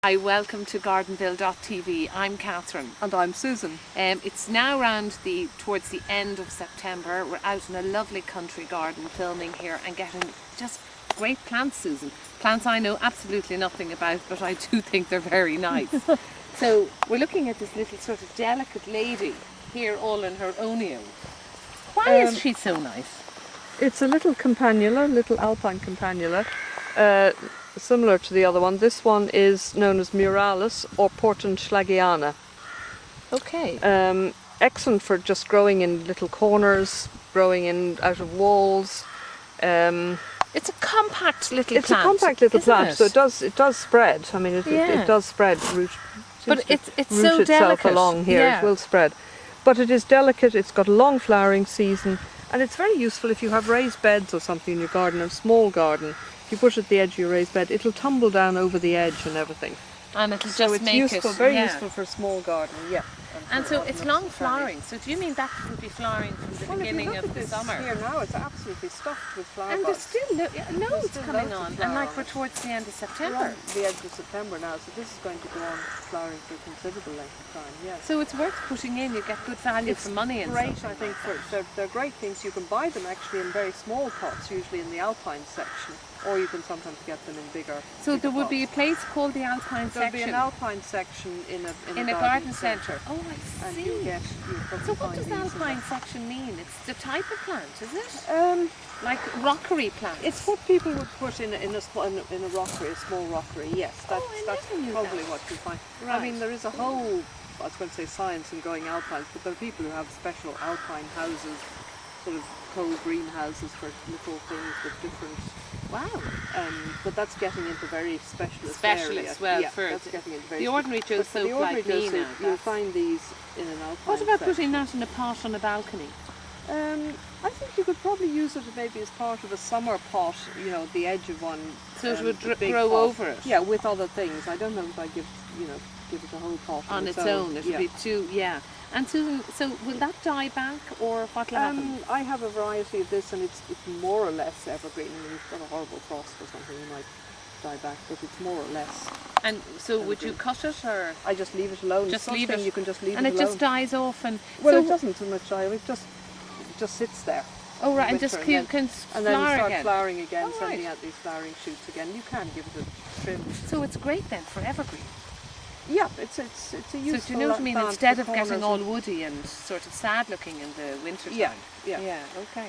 Hi, welcome to Gardenville.tv. I'm Catherine. And I'm Susan. It's now towards the end of September. We're out in a lovely country garden filming here and getting just great plants, Susan. Plants I know absolutely nothing about, but I do think they're very nice. So we're looking at this little sort of delicate lady here all in her onia. Why is she so nice? It's a little campanula, little alpine campanula, similar to the other one. This one is known as muralis or portenschlagiana. Okay. Excellent for just growing in little corners, growing out of walls. It's a compact little plant. It's a compact little plant, so it does spread. I mean, it does spread. But it's root so itself delicate along here. Yeah. It will spread. But it is delicate. It's got a long flowering season, and it's very useful if you have raised beds or something in your garden, a small garden. If you put it at the edge of your raised bed, it'll tumble down over the edge and everything. And it'll just so it's make useful, it very useful for a small garden. Yeah. And so it's long flowering. So do you mean that will be flowering from the beginning of the summer? Here now, it's absolutely stuffed with flower And there's buds. still loads coming on, and like we're towards the end of September. The end of September now, so this is going to go on flowering for a considerable length of time. Yes. So it's worth putting in. You get good value for money and great, stuff. I think. They're great things. You can buy them actually in very small pots, usually in the alpine section, or you can sometimes get them in bigger. So there would be a place called the alpine There'll section. be an alpine section in a garden centre. Oh, I And see. so what does alpine section mean? It's the type of plant, is it? Like rockery plants. It's what people would put in a rockery, a small rockery. Yes, that's probably what you find. Right. I mean, there is a whole, I was going to say science in growing alpines, but there are people who have special alpine houses, sort of cold greenhouses for little things with different. Wow. But that's getting into very specialist areas. Well, yeah, for that's getting into very the ordinary Joe soap like me now. You'll find these in an alpine. What about section. putting that in a pot on a balcony? I think you could probably use it maybe as part of a summer pot, at the edge of one. So it would big grow pot. over it? Yeah, with other things. I don't know if I give it a whole pot on its own. It would be too, And Susan, so will that die back, or what will happen? I have a variety of this, and it's more or less evergreen. I mean, if you've got a horrible frost or something, you might die back, but it's more or less. And so would you cut it, or? I just leave it alone. Just leave it. You can just leave it alone. And it just dies off, and well, it doesn't so much die. It just sits there. Oh right, and just can and flower then you start again. flowering again, Oh, sending out these flowering shoots again. You can give it a trim. So it's great then for evergreen. Yeah, it's a useful. So do you know what I mean? Instead of getting all woody and sort of sad looking in the winter time. Yeah. Yeah. Okay.